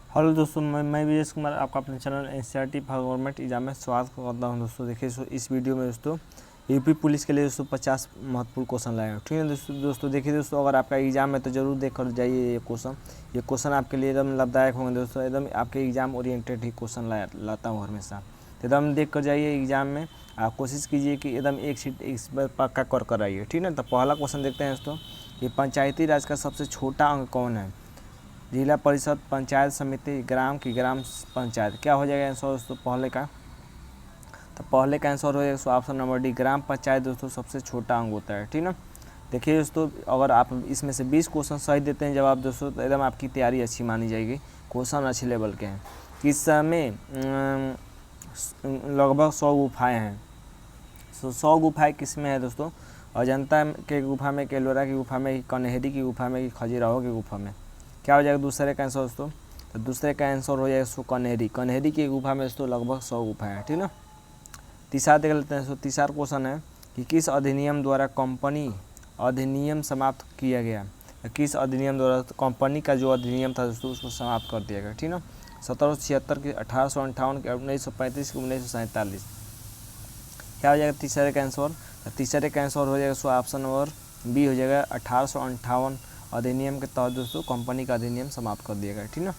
Hello दोस्तों, मैं विजय कुमार आपका अपने channel NCERT for government exam में स्वागत करता हूं। दोस्तों देखिए, इस वीडियो में दोस्तों यूपी पुलिस के लिए दोस्तों 50 महत्वपूर्ण क्वेश्चन लाए हैं। ठीक है दोस्तों देखिए दोस्तों, अगर आपका एग्जाम है तो ज़रूर देख कर जाइए। ये क्वेश्चन आपके लिए एकदम लाभदायक होंगे दोस्तों। एकदम आपके एग्जाम ओरिएंटेड ही क्वेश्चन लाता हूँ हमेशा, तो एकदम देख कर जाइए एग्जाम में। आप कोशिश कीजिए कि एकदम एक सीट इस बार पक्का कर आइए। ठीक है, तो पहला क्वेश्चन देखते हैं दोस्तों। ये पंचायती राज का सबसे छोटा अंग कौन है? जिला परिषद, पंचायत समिति, ग्राम की ग्राम पंचायत। क्या हो जाएगा आंसर दोस्तों पहले का? तो पहले का आंसर हो जाएगा ऑप्शन नंबर डी, ग्राम पंचायत दोस्तों सबसे छोटा अंग होता है। ठीक ना। देखिए दोस्तों, अगर आप इसमें से 20 क्वेश्चन सही देते हैं जवाब दोस्तों, तो एकदम आपकी तैयारी अच्छी मानी जाएगी। क्वेश्चन अच्छे लेवल के हैं। इस समय लगभग 100 गुफाएँ हैं। 100 गुफाएँ किस में है दोस्तों? अजंता के गुफा में, केलोरा की गुफा में, कन्हेरी की गुफा में, खजुराहो की गुफा में। क्या हो जाएगा दूसरे का आंसर दोस्तों? तो दूसरे का आंसर हो जाएगा कन्हेरी की गुफा में दोस्तों लगभग 100 गुफाएँ हैं। ठीक ना। तीसरा देख लेते हैं दोस्तों। तीसरा क्वेश्चन है कि किस अधिनियम द्वारा कंपनी अधिनियम समाप्त किया गया? किस अधिनियम द्वारा कंपनी का जो अधिनियम था दोस्तों उसको समाप्त कर दिया गया? ठीक ना। 1776 के, 1858 के, 1935 के, 1947। क्या हो जाएगा तीसरे का आंसर? तीसरे का आंसर हो जाएगा ऑप्शन नंबर बी हो जाएगा। 1858 अधिनियम के तहत दोस्तों कंपनी का अधिनियम समाप्त कर दिया गया। ठीक ना।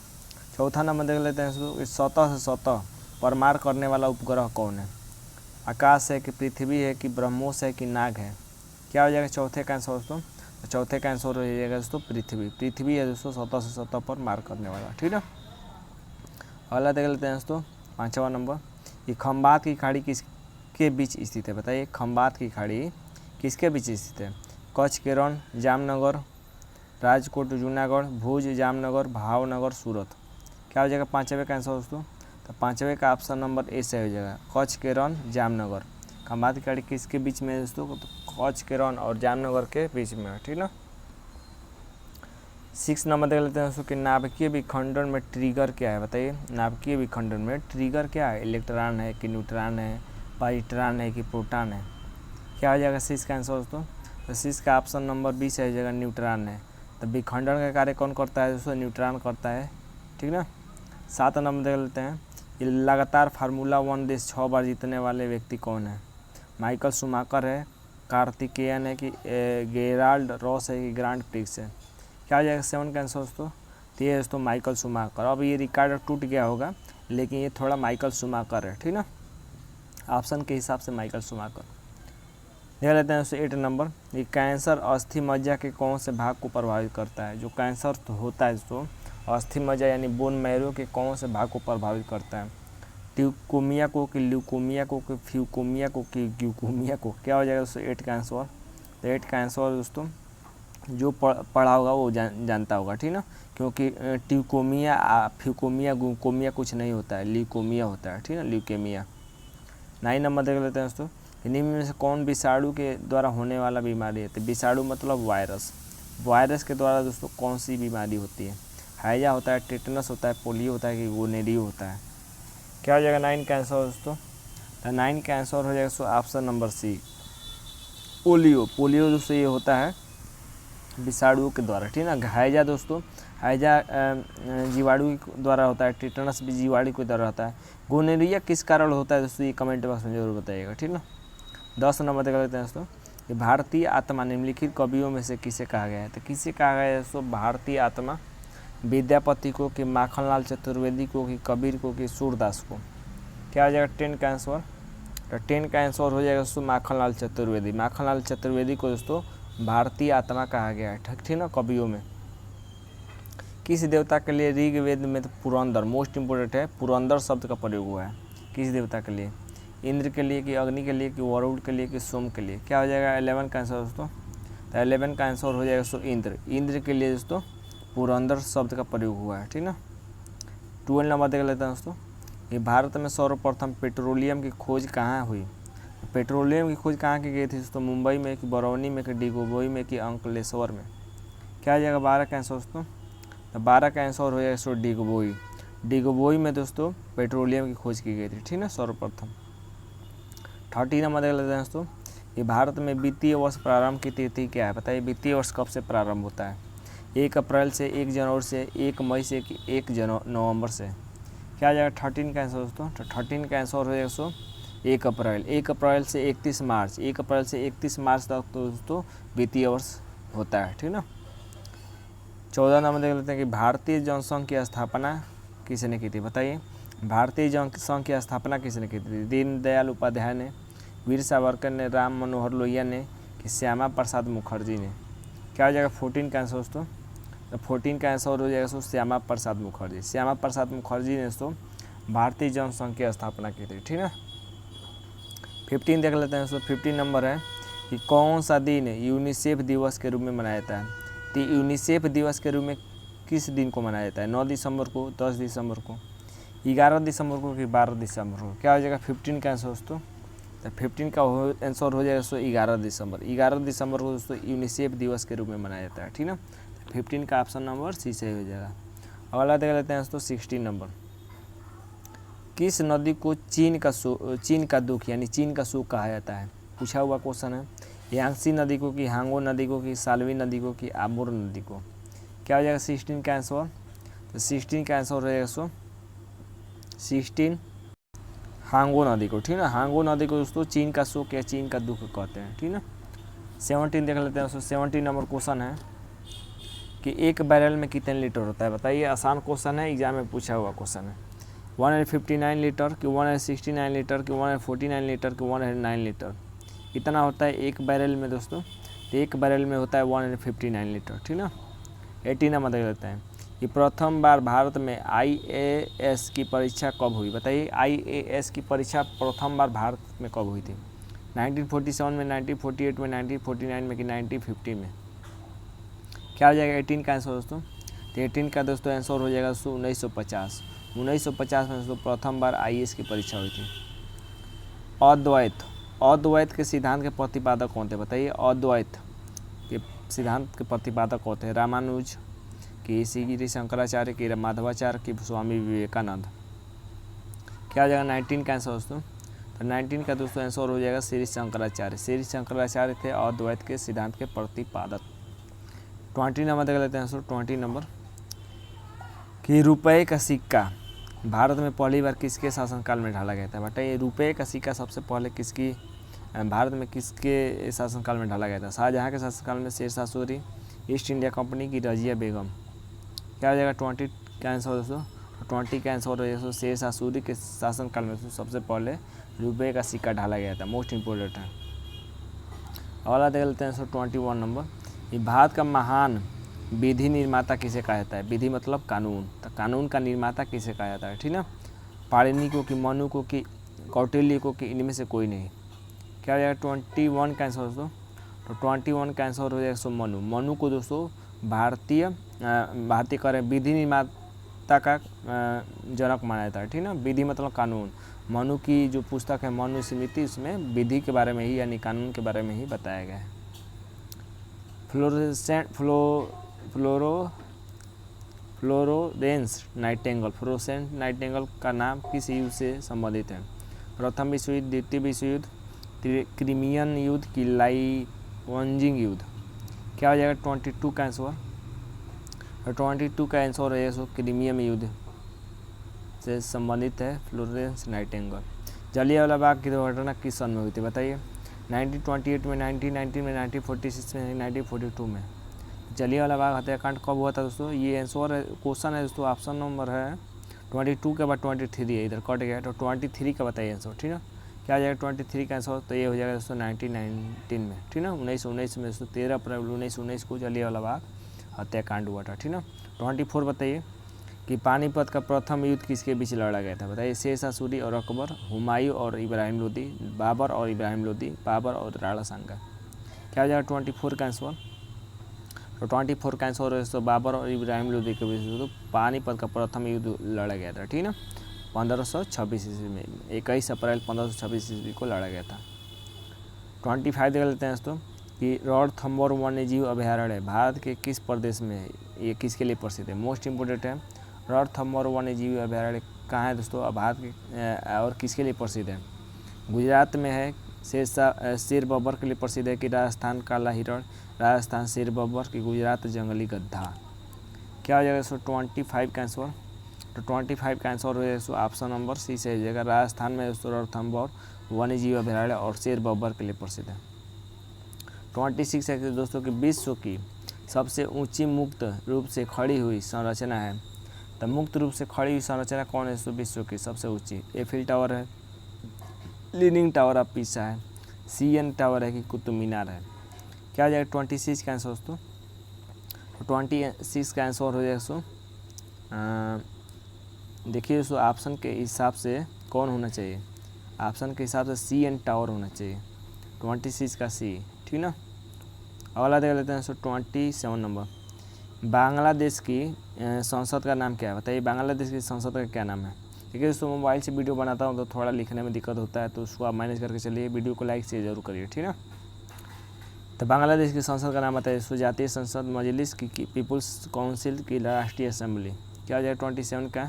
चौथा नंबर देख लेते हैं दोस्तों। सतह से सतह पर मार करने वाला उपग्रह कौन है? आकाश है कि पृथ्वी है कि ब्रह्मोस है कि नाग है? क्या हो जाएगा चौथे का आंसर दोस्तों? तो चौथे का आंसर हो जाएगा दोस्तों पृथ्वी है दोस्तों, सतह से सतह पर मार करने वाला। ठीक ना। अगला देख लेते हैं दोस्तों। पाँचवा नंबर, ये खंबात की खाड़ी किसके बीच स्थित है? बताइए, खंबात की खाड़ी किसके बीच स्थित है? कच्छ के रण, जामनगर, राजकोट, जूनागढ़, भुज, जामनगर, भावनगर, सूरत। क्या हो जाएगा पाँचवें का आंसर दोस्तों? तो पाँचवें का ऑप्शन नंबर ए से हो जाएगा, कच्छ के रण, जामनगर। खंबात की खाड़ी किसके बीच में है दोस्तों? तो कच्छ के रण और जामनगर के बीच में है। ठीक ना। 6 नंबर देख लेते हैं दोस्तों कि नाभिकीय विखंडन में ट्रिगर क्या है? बताइए, नाभिकीय विखंडन में ट्रिगर क्या है? इलेक्ट्रॉन है कि न्यूट्रॉन है, पाइट्रॉन है कि प्रोटॉन है? क्या हो जाएगा 6 का आंसर दोस्तों? तो 6 का ऑप्शन नंबर बी से हो जाएगा, न्यूट्रॉन है। तो विखंडन का कार्य कौन करता है दोस्तों? न्यूट्रॉन करता है। ठीक ना। 7 नंबर देख लेते हैं। ये लगातार फार्मूला 1 रेस 6 बार जीतने वाले व्यक्ति कौन है? माइकल शूमाकर है, कार्तिकेयन है कि गेराल्ड रॉस है कि ग्रांड प्रिक्स है? क्या हो जाएगा 7 का आंसर दोस्तों? तो ये दोस्तों माइकल शूमाकर। अब ये रिकॉर्ड टूट गया होगा, लेकिन ये थोड़ा माइकल शूमाकर है। ठीक ना। ऑप्शन के हिसाब से माइकल शूमाकर। देख लेते हैं दोस्तों 8 नंबर। ये कैंसर अस्थि मज्जा के कौन से भाग को प्रभावित करता है? जो कैंसर होता है दोस्तों, अस्थि मज्जा यानी बोन मैरो के कौन से भाग को प्रभावित करता है? ट्यूकोमिया को कि ल्यूकोमिया को कि फ्यूकोमिया को कि ग्यूकोमिया को? क्या हो जाएगा दोस्तों 8 का आंसर? तो 8 का आंसर दोस्तों जो पढ़ा होगा वो जानता होगा। ठीक ना। क्योंकि ट्यूकोमिया, फ्यूकोमिया, ग्लूकोमिया कुछ नहीं होता है, ल्यूकोमिया होता है। ठीक है, ल्यूकेमिया। 9 नंबर देख लेते हैं दोस्तों। निम्न में से कौन विषाणु के द्वारा होने वाला बीमारी है? तो विषाणु मतलब वायरस। वायरस के द्वारा दोस्तों कौन सी बीमारी होती है? हैजा होता है, टेटनस होता है, पोलियो होता है कि गोनेरियो होता है? क्या हो जाएगा 9 का आंसर दोस्तों? तो 9 का आंसर हो जाएगा option number C, polio. Polio दोस्तों ये होता है विषाणुओं के द्वारा। ठीक ना। हैजा दोस्तों, हैजा जीवाणु के द्वारा होता है, टेटनस भी जीवाणु के द्वारा होता है। गोनेरिया किस कारण होता है दोस्तों? ये कमेंट बॉक्स में जरूर बताइएगा। ठीक ना। 10 नंबर देख लेते हैं दोस्तों। ये भारतीय आत्मा निम्नलिखित कवियों में से किसे कहा गया है? तो किसे कहा गया है दोस्तों भारतीय आत्मा? विद्यापति को कि माखनलाल चतुर्वेदी को कि कबीर को कि सूरदास को? क्या हो जाएगा 10 का आंसर? तो 10 का आंसर हो जाएगा दोस्तों माखनलाल चतुर्वेदी। माखनलाल चतुर्वेदी को दोस्तों भारतीय आत्मा कहा गया है। ठीक ना। कवियों में किस देवता के लिए ऋग्वेद में तो पुरंदर मोस्ट इंपोर्टेंट है, पुरंदर शब्द का प्रयोग हुआ है? किस देवता के लिए? इंद्र के लिए कि अग्नि के लिए कि वरुण के लिए कि सोम के लिए? क्या हो जाएगा 11 का आंसर दोस्तों? तो 11 का आंसर हो जाएगा दोस्तों इंद्र के लिए दोस्तों पुरंदर शब्द का प्रयोग हुआ है। ठीक ना। 12 नंबर देख लेते हैं दोस्तों। ये भारत में सर्वप्रथम पेट्रोलियम की खोज कहाँ हुई? पेट्रोलियम की खोज कहाँ की गई थी दोस्तों? मुंबई में कि बरौनी में कि डिगबोई में कि अंकलेश्वर में? क्या आ जाएगा 12 का आंसर दोस्तों? तो 12 का आंसर हो जाएगा दोस्तों डिगबोई। डिगबोई में दोस्तों पेट्रोलियम की खोज की गई थी। ठीक ना, सर्वप्रथम। 30 नंबर देख लेते हैं दोस्तों। ये भारत में वित्तीय वर्ष प्रारंभ की तिथि क्या है? बताइए, वित्तीय वर्ष कब से प्रारंभ होता है? 1 अप्रैल से, 1 जनवरी से, 1 मई से, 1 नवंबर से। क्या आ जाएगा 13 का आंसर दोस्तों? तो 13 का आंसर हो जाएगा दोस्तों 1 अप्रैल। 1 अप्रैल से 31 मार्च, 1 अप्रैल से 31 मार्च तक तो दोस्तों वित्तीय वर्ष होता है, ठीक ना। 14 नंबर देख लेते हैं कि भारतीय जनसंघ की स्थापना किसने की थी? बताइए, भारतीय जनसंघ की स्थापना किसने की थी? दीनदयाल उपाध्याय ने, वीर सावरकर ने, राम मनोहर लोहिया ने, कि श्यामा प्रसाद मुखर्जी ने? क्या हो जाएगा 14 का आंसर दोस्तों? तो 14 का आंसर हो जाएगा दोस्तों श्यामा प्रसाद मुखर्जी। श्यामा प्रसाद मुखर्जी ने दोस्तों भारतीय जनसंघ की स्थापना की थी, ठीक है। 15 देख लेते हैं दोस्तों। 15 नंबर है कि कौन सा दिन यूनिसेफ दिवस के रूप में मनाया जाता है? तो यूनिसेफ दिवस के रूप में किस दिन को मनाया जाता है? 9 दिसंबर को, 10 दिसंबर को, 11 दिसंबर को, कि 12 दिसंबर को? क्या हो जाएगा 15 का आंसर दोस्तों? तो 15 का आंसर हो जाएगा दोस्तों 11 दिसंबर। 11 दिसंबर को दोस्तों यूनिसेफ दिवस के रूप में मनाया जाता है, ठीक ना। 15 का ऑप्शन नंबर सी सही हो जाएगा। अगला देख लेते हैं दोस्तों 16 नंबर। किस नदी को चीन का दुख यानी चीन का सुख कहा जाता है? पूछा हुआ क्वेश्चन है। यांगसी नदी को, कि हांगो नदी को, कि साल्वी नदी को, कि आमूर नदी को? क्या हो जाएगा 16 का आंसर? तो 16 का आंसर हो जाएगा दोस्तों 16 हांगो नदी को, ठीक ना। हांगो नदी को दोस्तों चीन का सुख या चीन का दुख कहते हैं, ठीक ना। 17 देख लेते हैं दोस्तों। 17 नंबर क्वेश्चन है कि एक बैरल में कितने लीटर होता है? बताइए, आसान क्वेश्चन है, एग्जाम में पूछा हुआ क्वेश्चन है। 159 लीटर, कि 169 लीटर, कि 149 लीटर, कि 109 लीटर? कितना होता है एक बैरल में दोस्तों? तो एक बैरल में होता है 159 लीटर, ठीक ना। 18 नंबर देख लेते हैं कि प्रथम बार भारत में IAS की परीक्षा कब हुई? बताइए, IAS की परीक्षा प्रथम बार भारत में कब हुई थी? 1947 में, 1948 में, 1949 में, कि 1950 में? क्या हो जाएगा 18 का आंसर दोस्तों? तो 18 का दोस्तों आंसर हो जाएगा दोस्तों 1950। 1950 में दोस्तों प्रथम बार IAS की परीक्षा हुई थी। अद्वैत के सिद्धांत के प्रतिपादक कौन थे? बताइए, अद्वैत के सिद्धांत के प्रतिपादक कौन थे? रामानुज, कि श्री शंकराचार्य, कि माधवाचार्य, कि स्वामी विवेकानंद? क्या हो जाएगा 19 का आंसर दोस्तों? तो 19 का दोस्तों आंसर हो जाएगा श्री शंकराचार्य। श्री शंकराचार्य थे अद्वैत के सिद्धांत के प्रतिपादक। 20 नंबर देख लेते हैं दोस्तों। 20 नंबर कि रुपये का सिक्का भारत में पहली बार किसके शासनकाल में ढाला गया था? बताइए, रुपये का सिक्का सबसे पहले किसकी भारत में किसके शासनकाल में ढाला गया था? शाहजहाँ के शासनकाल में, Sher Shah Suri, East India Company, की रजिया बेगम? क्या हो जाएगा 20 का आंसर दोस्तों? 20 का आंसर हो जाएगा शेरशाह सूरी के शासनकाल में सबसे पहले रुपये का सिक्का ढाला गया था। मोस्ट इम्पोर्टेंट है। अगला देख लेते हैं 21 नंबर। ये भारत का महान विधि निर्माता किसे कहा जाता है? विधि मतलब कानून, तो कानून का निर्माता किसे कहा जाता है, ठीक ना। पाणिनि को, कि मनु को, कि कौटिल्य को, कि इनमें से कोई नहीं? क्या हो जाएगा 21 का आंसर दोस्तों? तो 21 का आंसर हो जाएगा मनु। मनु को दोस्तों भारतीय करें विधि निर्माता का जनक माना जाता है, ठीक ना। विधि मतलब कानून। मनु की जो पुस्तक है मनु स्मृति, उसमें विधि के बारे में ही यानी कानून के बारे में ही बताया गया है। फ्लोरेंस नाइटिंगेल का नाम किस युद्ध से संबंधित है? प्रथम विश्व युद्ध, द्वितीय विश्व युद्ध, क्रीमियन युद्ध, की लाइवंजिंग युद्ध? क्या हो जाएगा 22 का आंसर? 22 का आंसर है क्रीमियन युद्ध से संबंधित है फ्लोरेंस नाइटिंगेल। जलियांवाला बाग की दुर्घटना किस सन में हुई थी? बताइए, 1928 में, 1919 में, 1946 में, 1942 में? जलियांवाला बाग हत्याकांड कब हुआ था दोस्तों? ये आंसर क्वेश्चन है दोस्तों, ऑप्शन नंबर है 22 के बाद 23 है, इधर कट गया, तो 23 का बताइए आंसर, ठीक है। क्या आ जाएगा 23 का आंसर? तो ये हो जाएगा दोस्तों 1919 में, ठीक ना। 1919 में दोस्तों 13 अप्रैल 1919 को जलियांवाला बाग हत्याकांड हुआ था, ठीक ना। 24 बताइए कि पानीपत का प्रथम युद्ध किसके बीच लड़ा गया था? बताइए, शेरशाह सूरी और अकबर, हुमायूं और इब्राहिम लोदी, बाबर और इब्राहिम लोदी, बाबर और राणा सांगा? क्या हो जाएगा 24 का आंसर? तो 24 का आंसर है तो बाबर और इब्राहिम लोदी के बीच तो पानीपत का प्रथम युद्ध लड़ा गया था, ठीक ना। 1526 ईस्वी में, 21 अप्रैल 1526 ईस्वी को लड़ा गया था। 25 देख लेते हैं दोस्तों कि रणथंभौर वन्यजीव अभयारण्य भारत के किस प्रदेश में है? ये किसके लिए प्रसिद्ध है? मोस्ट इम्पोर्टेंट है। रणथंभौर वन्यजीव अभयारण्य कहाँ है दोस्तों? भारत के और किसके लिए प्रसिद्ध है? गुजरात में है, शेर बब्बर के लिए प्रसिद्ध है कि राजस्थान काला हिरण, राजस्थान शेर बब्बर की, गुजरात जंगली गद्दा। क्या हो जाएगा 25 का आंसर? तो 25 का आंसर हो जाएगा ऑप्शन नंबर सी से हो जाएगा। राजस्थान में रणथंभौर वन्य जीव अभयारण्य और शेर बब्बर के लिए प्रसिद्ध है। 26 है दोस्तों कि विश्व की सबसे ऊंची मुक्त रूप से खड़ी हुई संरचना है। तो मुक्त रूप से खड़ी हुई संरचना कौन है दोस्तों? विश्व की सबसे ऊंची एफिल टावर है, लीनिंग टावर ऑफ पीसा है, CN टावर है कि कुतुब मीनार है। क्या हो जाएगा 26 का आंसर दोस्तों? 26 का आंसर हो जाएगा दोस्तों, देखिए दोस्तों ऑप्शन के हिसाब से कौन होना चाहिए? ऑप्शन के हिसाब से CN टावर होना चाहिए। 26 का C, ठीक ना। अगला देख लेते हैं दोस्तों 27 नंबर। बांग्लादेश की संसद का नाम क्या है? बताइए बांग्लादेश की संसद का क्या नाम है? देखिए दोस्तों मोबाइल से वीडियो बनाता हूँ तो थोड़ा लिखने में दिक्कत होता है, तो उसको आप मैनेज करके चलिए। वीडियो को लाइक शेयर जरूर करिए, ठीक ना। तो बांग्लादेश की संसद का नाम बताइए दोस्तों? जातीय संसद, मजलिस की, पीपुल्स काउंसिल की, राष्ट्रीय असेंबली। क्या हो जाएगा 27 का?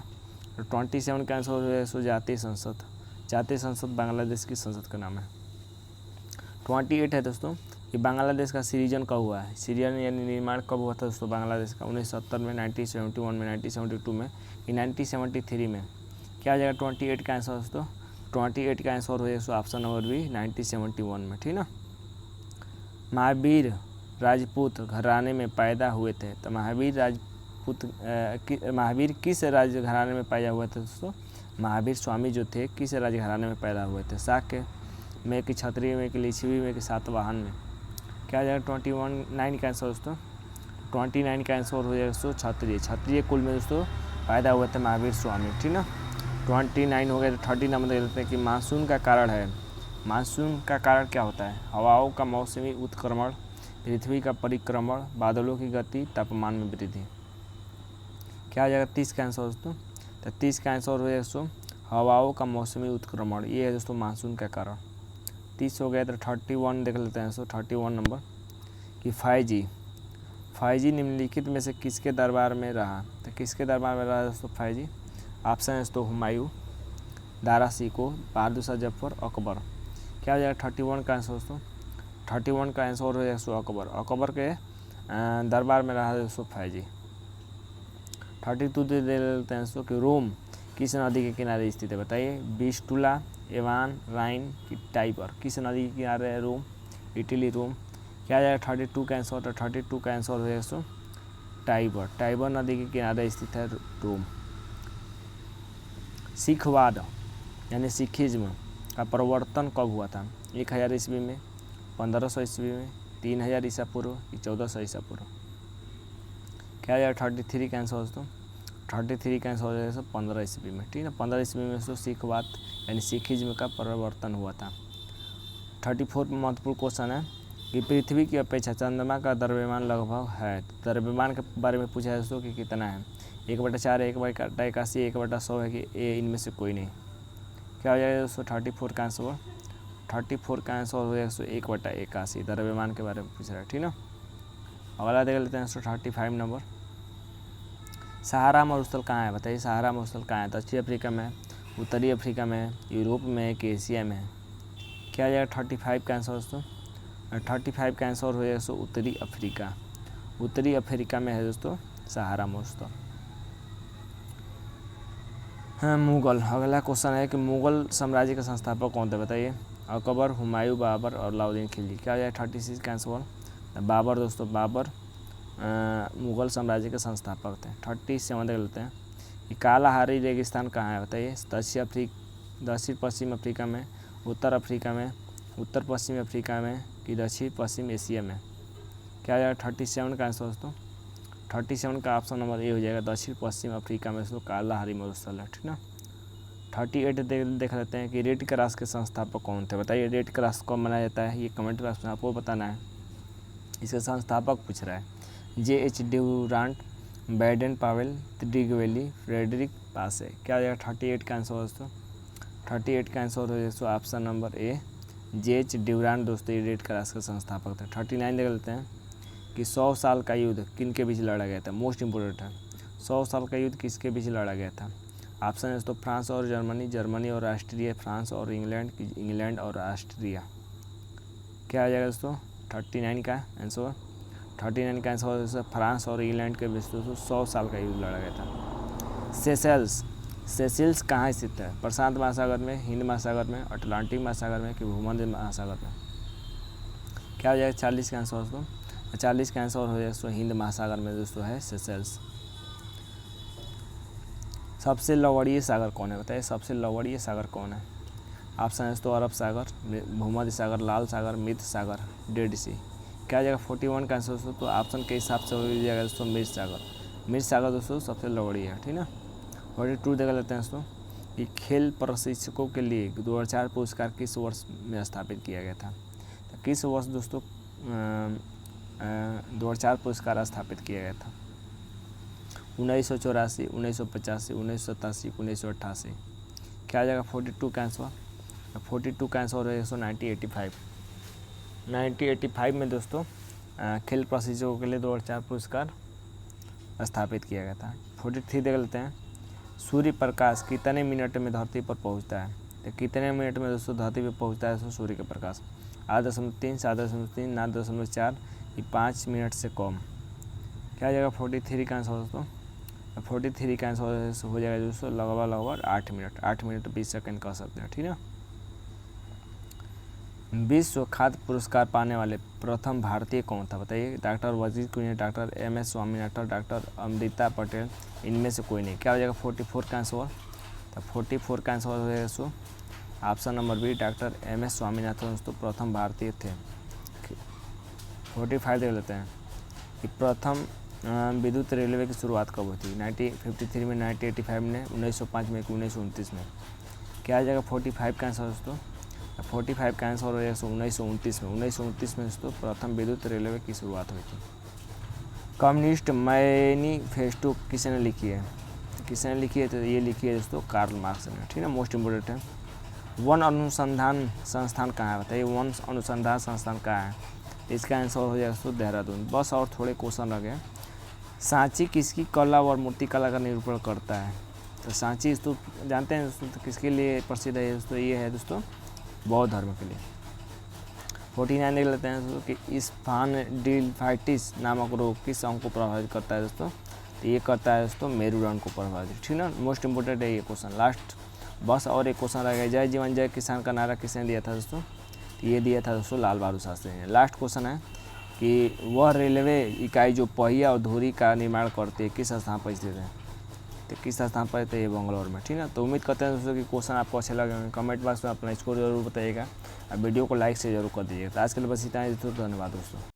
तो 27 का आंसर हो जाएगा जातीय संसद। जातीय संसद बांग्लादेश की संसद का नाम है। 28 है दोस्तों कि बांग्लादेश का सृजन कब हुआ है? सृजन यानी निर्माण कब हुआ था दोस्तों बांग्लादेश का? 1970 में, 1971 में, 1972 में कि 1973 में? क्या आ जाएगा 28 का आंसर दोस्तों? 28 का आंसर हो जाएगा ऑप्शन नंबर बी 1971 में, ठीक ना। महावीर राजपूत घराने में पैदा हुए थे। तो महावीर किस राज घराने में पैदा हुए थे दोस्तों? महावीर स्वामी जो थे किस राज घराने में पैदा हुए थे? शाक्य में कि क्षत्रिय में कि लिच्छवी में कि सातवाहन में? क्या आ जाएगा 29 का आंसर दोस्तों? 29 का आंसर हो जाएगा दोस्तों क्षत्रिय कुल में दोस्तों पैदा हुए थे महावीर स्वामी, ठीक ना। 29 हो गया। तो 30 नंबर देख लेते हैं कि मानसून का कारण है। मानसून का कारण क्या होता है? हवाओं का मौसमी उत्क्रमण, पृथ्वी का परिक्रमण, बादलों की गति, तापमान में वृद्धि। क्या आ जाएगा 30 का आंसर दोस्तों? तो 30 का आंसर हो जाएगा दोस्तों हवाओं का मौसमी उत्क्रमण, ये है दोस्तों मानसून का कारण। 30 हो गया। तो 31 देख लेते हैं दोस्तों 31 नंबर कि 5G निम्नलिखित में से किसके दरबार में रहा? तो किसके दरबार में रहा दोस्तों 5G? ऑप्शन है दोस्तों हुमायूं, दारा सिकोह, बहादुर शाह जफर, अकबर। क्या हो जाएगा 31 का आंसर दोस्तों? 31 का आंसर हो जाएगा दोस्तों अकबर। अकबर के दरबार में रहा दोस्तों 5G। 32 दे लेते हैं दोस्तों कि रोम किस नदी के किनारे स्थित है? बताइए विस्टुला, एवान, राइन कि टाइबर? किस नदी के किनारे है रोम? इटली, रोम। क्या आ जाएगा 32 का आंसर? तो 32 का आंसर हो जाएगा दोस्तों टाइबर नदी के किनारे स्थित है रोम। सिखवाद यानी सिखिज्म का प्रवर्तन कब हुआ था? 1000 ईस्वी में, 1500 ईस्वी में, 3000 ईसा पूर्व कि 1400 ईसा पूर्व? क्या आ जाएगा 33 का आंसर दोस्तों? 33 का आंसर हो जाएगा 15 ईस्वी में, ठीक है। 15 ईस्वी में दोस्तों सिखवाद यानी सिखिज्म का प्रवर्तन हुआ था। 34 महत्वपूर्ण क्वेश्चन है कि पृथ्वी की अपेक्षा चंद्रमा का द्रव्यमान लगभग है। द्रव्यमान के बारे में पूछा है दोस्तों कि कितना है? 1/4 है, 1/81, 1/100 है कि ए इनमें से कोई नहीं? क्या हो जाएगा दोस्तों 34 का आंसर? 34 का आंसर हो जाएगा 1/81। द्रव्यमान के बारे में पूछ रहा है, ठीक ना। अगला देख लेते हैं 35 नंबर। सहारा मरुस्थल कहाँ है? बताइए सहारा मरुस्थल कहाँ है? दक्षिण अफ्रीका में, उत्तरी अफ्रीका में, यूरोप में कि एशिया में? क्या हो जाएगा 35 का आंसर दोस्तों? 35 का आंसर हो जाएगा उत्तरी अफ्रीका। उत्तरी अफ्रीका में है दोस्तों सहारा मरुस्थल। हाँ मुगल। अगला क्वेश्चन है कि मुगल साम्राज्य के संस्थापक कौन थे? बताइए अकबर, हुमायूं, बाबर और अलाउद्दीन खिलजी। क्या हो जाएगा 36 का आंसर? बाबर दोस्तों बाबर मुगल साम्राज्य के संस्थापक थे। 37 देख लेते हैं कि कालाहारी रेगिस्तान कहाँ है? बताइए दक्षिण पश्चिम अफ्रीका में, उत्तर अफ्रीका में, उत्तर पश्चिम अफ्रीका में कि दक्षिण पश्चिम एशिया में? क्या हो जाएगा 37 का आंसर दोस्तों? 37 का ऑप्शन नंबर ए हो जाएगा दक्षिण पश्चिम अफ्रीका में दोस्तों कालाहारी मरुस्थल है, ठीक ना। 38 देख लेते हैं कि रेड क्रॉस के संस्थापक कौन थे? बताइए रेड क्रॉस कब मनाया जाता है? ये कमेंट बॉक्स में आपको बताना है। इसके संस्थापक पूछ रहा है। J.H. Durant, Baden Pavel, त्रिगवेली, Frederick पासे। क्या हो जाएगा 38 का आंसर दोस्तों? 38 का आंसर हो जाएगा option number A J.H. Durant दोस्तों ये रेड क्रॉस के संस्थापक थे। 39 देख लेते हैं कि 100 साल का युद्ध किन के बीच लड़ा गया था? मोस्ट इंपोर्टेंट है, 100 साल का युद्ध किसके बीच लड़ा गया था? ऑप्शन है दोस्तों फ्रांस और जर्मनी, जर्मनी और ऑस्ट्रिया, फ्रांस और इंग्लैंड, इंग्लैंड और ऑस्ट्रिया। क्या आ जाएगा दोस्तों 39 का आंसर। 39 का आंसर दोस्तों फ्रांस और इंग्लैंड के बीच दोस्तों 100 साल का युद्ध लड़ा गया था। सेशेल्स कहाँ स्थित है? प्रशांत महासागर में, हिंद महासागर में, अटलांटिक महासागर में कि भूमध्य महासागर में? क्या हो जाएगा 40 का आंसर दोस्तों? 40 का आंसर हो जाएगा दोस्तों हिंद महासागर में दोस्तों है सेशेल्स। सबसे लवणीय सागर कौन है बताइए? सबसे लवणीय सागर कौन है? ऑप्शन है दोस्तों अरब सागर, भूमध्य सागर, लाल सागर, मृत सागर, डेड सी। क्या हो जाएगा 41 का आंसर दोस्तों? तो ऑप्शन के हिसाब से हो जाएगा दोस्तों मृत सागर। मृत सागर दोस्तों सबसे लवणीय है, ठीक ना। 42 देख लेते हैं दोस्तों कि खेल प्रशिक्षकों के लिए 2004 पुरस्कार किस वर्ष में स्थापित किया गया था? तो किस वर्ष दोस्तों 2004 पुरस्कार स्थापित किया गया था? 1984, 1985, 1987, 1988। क्या आ जाएगा 42 का आंसर? 42 का आंसर है दोस्तों 1985। 1985 में दोस्तों खेल प्रशिक्षकों के लिए 2004 पुरस्कार स्थापित किया गया था। 43 देख लेते हैं। सूर्य प्रकाश कितने मिनट में धरती पर पहुंचता है? तो कितने मिनट में दोस्तों धरती पर पहुंचता है दोस्तों सूर्य का प्रकाश? 8.3, 7.3, 9.4 या 5 मिनट से कम। क्या आ जाएगा 43 का आंसर दोस्तों? 43 का आंसर हो जाएगा दोस्तों लगभग 8 मिनट, 8 मिनट 20 सेकंड कह सकते हैं, ठीक है। विश्व खाद्य पुरस्कार पाने वाले प्रथम भारतीय कौन था बताइए? डॉक्टर वजीर कुनिया, doctor MS Swaminathan, doctor Amrita Patel, इनमें से कोई नहीं। क्या हो जाएगा 44 का आंसर? तो 44 का आंसर हो जाएगा दोस्तों option number B, doctor MS Swaminathan दोस्तों प्रथम भारतीय थे। 45 देख लेते हैं कि प्रथम विद्युत रेलवे की शुरुआत कब हुई थी? 1953 में, 1985 में, 1905 में, 1929 में। क्या आ जाएगा 45 का आंसर दोस्तों? 45 का आंसर हो जाएगा 1929 में। 1929 में दोस्तों प्रथम विद्युत रेलवे की शुरुआत हुई थी। कम्युनिस्ट मैनिफेस्टो किसने लिखी है? किसने लिखी है? तो ये लिखी है दोस्तों कार्ल मार्क्स ने, ठीक है, मोस्ट इम्पोर्टेंट है। वन अनुसंधान संस्थान कहाँ है बताइए? वन अनुसंधान संस्थान कहाँ है? इसका आंसर हो जाएगा दोस्तों देहरादून। बस और थोड़े क्वेश्चन रह गए। सांची किसकी कला और मूर्तिकला का निरूपण करता है? तो सांची दोस्तों जानते हैं दोस्तों तो किसके लिए प्रसिद्ध है दोस्तों? ये है दोस्तों बौद्ध धर्म के लिए। 49 देख लेते हैं दोस्तों कि स्पॉन्डिलोलिटिस नामक रोग किस अंग को प्रभावित करता है दोस्तों? तो ये करता है दोस्तों मेरुदंड को प्रभावित, ठीक ना। मोस्ट इंपोर्टेंट है ये क्वेश्चन। लास्ट बस और एक क्वेश्चन रह गया। जय जवान जय किसान का नारा किसने दिया था दोस्तों? तो ये दिया था दोस्तों लाल बहादुर शास्त्री ने। लास्ट क्वेश्चन है कि वह रेलवे इकाई जो पहिया और धुरी का निर्माण करती है किस स्थान पर स्थित है? तो किस स्थान पर? तो ये बंगलौर में, ठीक है। तो उम्मीद करते हैं दोस्तों कि क्वेश्चन आपको अच्छे लगे होंगे। कमेंट बॉक्स में अपना स्कोर जरूर बताइएगा और वीडियो को लाइक से जरूर कर दीजिएगा। तो आज के लिए बस इतना ही दोस्तों, धन्यवाद दोस्तों।